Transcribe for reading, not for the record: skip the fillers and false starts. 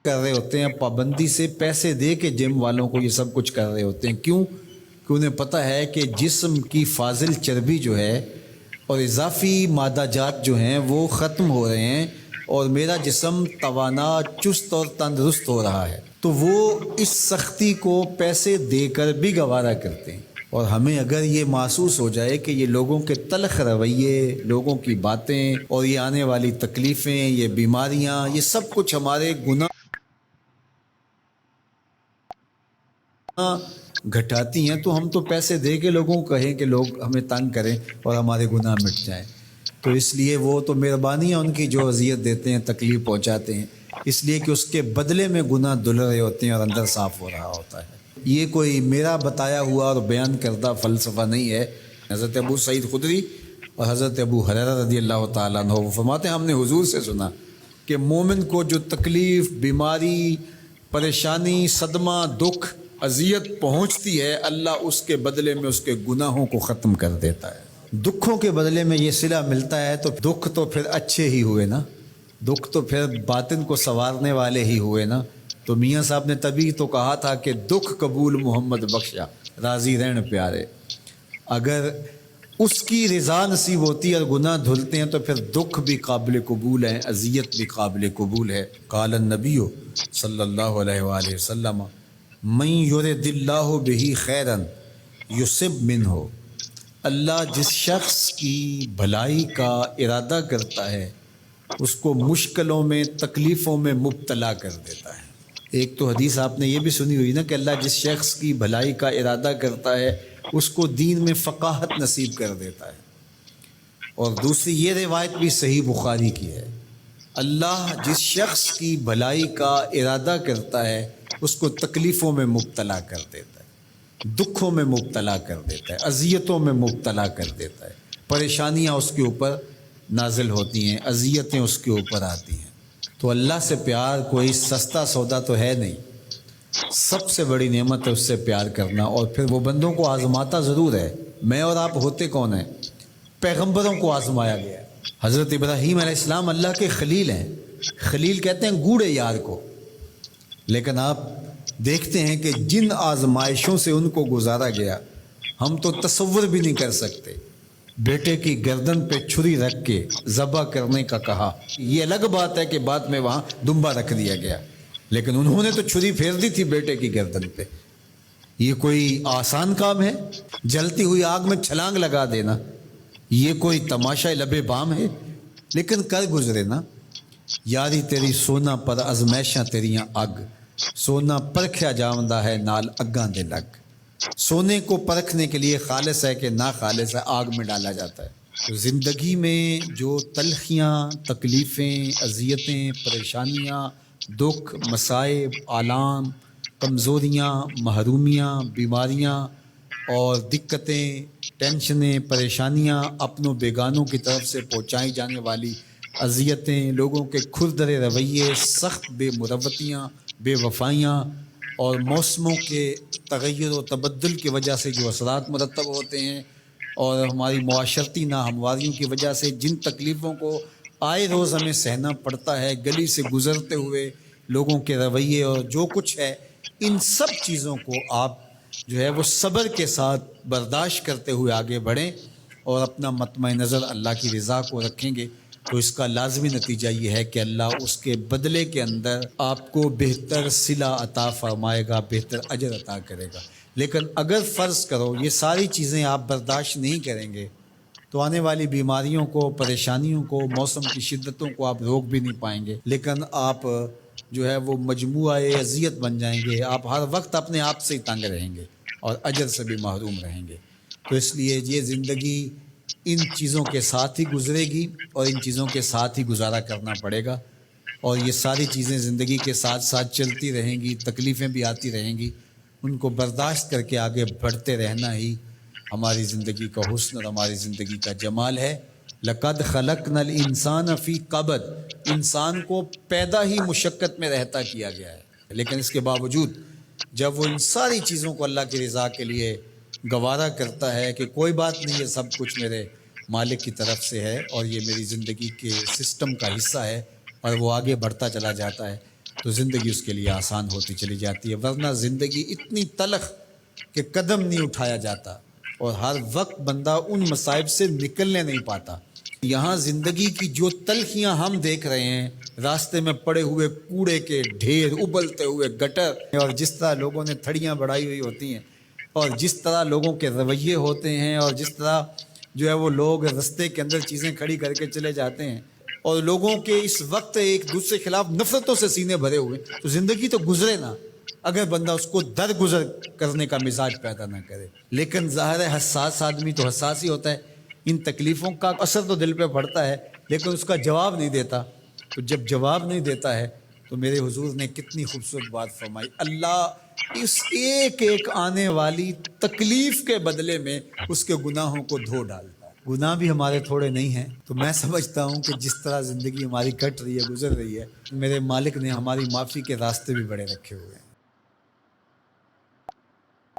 کر رہے ہوتے ہیں پابندی سے، پیسے دے کے جم والوں کو یہ سب کچھ کر رہے ہوتے ہیں. کیوں؟ کہ انہیں پتہ ہے کہ جسم کی فاضل چربی جو ہے اور اضافی مادہ جات جو ہیں وہ ختم ہو رہے ہیں اور میرا جسم توانا، چست اور تندرست ہو رہا ہے. تو وہ اس سختی کو پیسے دے کر بھی گوارا کرتے ہیں. اور ہمیں اگر یہ محسوس ہو جائے کہ یہ لوگوں کے تلخ رویے، لوگوں کی باتیں اور یہ آنے والی تکلیفیں، یہ بیماریاں، یہ سب کچھ ہمارے گناہ گھٹاتی ہیں، تو ہم تو پیسے دے کے لوگوں کو کہیں کہ لوگ ہمیں تنگ کریں اور ہمارے گناہ مٹ جائیں. تو اس لیے وہ تو مہربانی ہے ان کی جو اذیت دیتے ہیں، تکلیف پہنچاتے ہیں، اس لیے کہ اس کے بدلے میں گناہ دھل رہے ہوتے ہیں اور اندر صاف ہو رہا ہوتا ہے. یہ کوئی میرا بتایا ہوا اور بیان کردہ فلسفہ نہیں ہے. حضرت ابو سعید خدری اور حضرت ابو ہریرہ رضی اللہ تعالیٰ عنہ وہ فرماتے ہیں ہم نے حضور سے سنا کہ مومن کو جو تکلیف، بیماری، پریشانی، صدمہ، دکھ، اذیت پہنچتی ہے، اللہ اس کے بدلے میں اس کے گناہوں کو ختم کر دیتا ہے. دکھوں کے بدلے میں یہ صلہ ملتا ہے تو دکھ تو پھر اچھے ہی ہوئے نا، دکھ تو پھر باطن کو سنوارنے والے ہی ہوئے نا. تو میاں صاحب نے تبھی تو کہا تھا کہ دکھ قبول محمد بخشا، راضی رہن پیارے. اگر اس کی رضا نصیب ہوتی ہے اور گناہ دھلتے ہیں تو پھر دکھ بھی قابل قبول ہے، اذیت بھی قابل قبول ہے. قال النبی صلی اللہ علیہ وآلہ وسلم من یرد اللہ بہ خیرا یصب منہ، اللہ جس شخص کی بھلائی کا ارادہ کرتا ہے اس کو مشکلوں میں، تکلیفوں میں مبتلا کر دیتا ہے. ایک تو حدیث آپ نے یہ بھی سنی ہوئی نا کہ اللہ جس شخص کی بھلائی کا ارادہ کرتا ہے اس کو دین میں فقاہت نصیب کر دیتا ہے. اور دوسری یہ روایت بھی صحیح بخاری کی ہے، اللہ جس شخص کی بھلائی کا ارادہ کرتا ہے اس کو تکلیفوں میں مبتلا کر دیتا ہے، دکھوں میں مبتلا کر دیتا ہے، اذیتوں میں مبتلا کر دیتا ہے. پریشانیاں اس کے اوپر نازل ہوتی ہیں، اذیتیں اس کے اوپر آتی ہیں. تو اللہ سے پیار کوئی سستا سودا تو ہے نہیں، سب سے بڑی نعمت ہے اس سے پیار کرنا. اور پھر وہ بندوں کو آزماتا ضرور ہے. میں اور آپ ہوتے کون ہیں؟ پیغمبروں کو آزمایا گیا ہے. حضرت ابراہیم علیہ السلام اللہ کے خلیل ہیں. خلیل کہتے ہیں گوڑے یار کو. لیکن آپ دیکھتے ہیں کہ جن آزمائشوں سے ان کو گزارا گیا ہم تو تصور بھی نہیں کر سکتے. بیٹے کی گردن پہ چھری رکھ کے ذبح کرنے کا کہا، یہ الگ بات ہے کہ بعد میں وہاں دمبا رکھ دیا گیا، لیکن انہوں نے تو چھری پھیر دی تھی بیٹے کی گردن پہ. یہ کوئی آسان کام ہے؟ جلتی ہوئی آگ میں چھلانگ لگا دینا یہ کوئی تماشا لبے بام ہے؟ لیکن کر گزرے نا. یاری تیری سونا پر ازمیشاں تیریاں اگ، سونا پرکھیا جاوندا ہے نال اگاں دے لگ. سونے کو پرکھنے کے لیے خالص ہے کہ نا خالص ہے آگ میں ڈالا جاتا ہے. تو زندگی میں جو تلخیاں، تکلیفیں، اذیتیں، پریشانیاں، دکھ، مصائب، آلام، کمزوریاں، محرومیاں، بیماریاں اور دقتیں، ٹینشنیں، پریشانیاں، اپنوں بیگانوں کی طرف سے پہنچائی جانے والی اذیتیں، لوگوں کے کھردرے رویے، سخت بے مروتیاں، بے وفائیاں اور موسموں کے تغیر و تبدل کی وجہ سے جو اثرات مرتب ہوتے ہیں اور ہماری معاشرتی ناہمواریوں کی وجہ سے جن تکلیفوں کو آئے روز ہمیں سہنا پڑتا ہے، گلی سے گزرتے ہوئے لوگوں کے رویے اور جو کچھ ہے، ان سب چیزوں کو آپ جو ہے وہ صبر کے ساتھ برداشت کرتے ہوئے آگے بڑھیں اور اپنا مطمع نظر اللہ کی رضا کو رکھیں گے تو اس کا لازمی نتیجہ یہ ہے کہ اللہ اس کے بدلے کے اندر آپ کو بہتر صلہ عطا فرمائے گا، بہتر اجر عطا کرے گا. لیکن اگر فرض کرو یہ ساری چیزیں آپ برداشت نہیں کریں گے تو آنے والی بیماریوں کو، پریشانیوں کو، موسم کی شدتوں کو آپ روک بھی نہیں پائیں گے، لیکن آپ جو ہے وہ مجموعہ اذیت بن جائیں گے. آپ ہر وقت اپنے آپ سے ہی تنگ رہیں گے اور اجر سے بھی محروم رہیں گے. تو اس لیے یہ زندگی ان چیزوں کے ساتھ ہی گزرے گی اور ان چیزوں کے ساتھ ہی گزارا کرنا پڑے گا. اور یہ ساری چیزیں زندگی کے ساتھ ساتھ چلتی رہیں گی، تکلیفیں بھی آتی رہیں گی. ان کو برداشت کر کے آگے بڑھتے رہنا ہی ہماری زندگی کا حسن اور ہماری زندگی کا جمال ہے. لقد خلقنا الانسان فی کبد، انسان کو پیدا ہی مشقت میں رہتا کیا گیا ہے، لیکن اس کے باوجود جب وہ ان ساری چیزوں کو اللہ کی رضا کے لیے گوارا کرتا ہے کہ کوئی بات نہیں، یہ سب کچھ میرے مالک کی طرف سے ہے اور یہ میری زندگی کے سسٹم کا حصہ ہے، اور وہ آگے بڑھتا چلا جاتا ہے تو زندگی اس کے لیے آسان ہوتی چلی جاتی ہے، ورنہ زندگی اتنی تلخ کہ قدم نہیں اٹھایا جاتا اور ہر وقت بندہ ان مصائب سے نکلنے نہیں پاتا۔ یہاں زندگی کی جو تلخیاں ہم دیکھ رہے ہیں، راستے میں پڑے ہوئے کوڑے کے ڈھیر، ابلتے ہوئے گٹر، اور جس طرح لوگوں نے تھڑیاں بڑھائی ہوئی ہوتی ہیں، اور جس طرح لوگوں کے رویے ہوتے ہیں، اور جس طرح جو ہے وہ لوگ رستے کے اندر چیزیں کھڑی کر کے چلے جاتے ہیں، اور لوگوں کے اس وقت ایک دوسرے کے خلاف نفرتوں سے سینے بھرے ہوئے، تو زندگی تو گزرے نا اگر بندہ اس کو درگزر کرنے کا مزاج پیدا نہ کرے۔ لیکن ظاہر ہے حساس آدمی تو حساس ہی ہوتا ہے، ان تکلیفوں کا اثر تو دل پہ پڑتا ہے، لیکن اس کا جواب نہیں دیتا۔ تو جب جواب نہیں دیتا ہے تو میرے حضور نے کتنی خوبصورت بات فرمائی، اللہ اس ایک ایک آنے والی تکلیف کے بدلے میں اس کے گناہوں کو دھو ڈالتا ہے۔ گناہ بھی ہمارے تھوڑے نہیں ہیں، تو میں سمجھتا ہوں کہ جس طرح زندگی ہماری کٹ رہی ہے، گزر رہی ہے، میرے مالک نے ہماری معافی کے راستے بھی بڑے رکھے ہوئے ہیں۔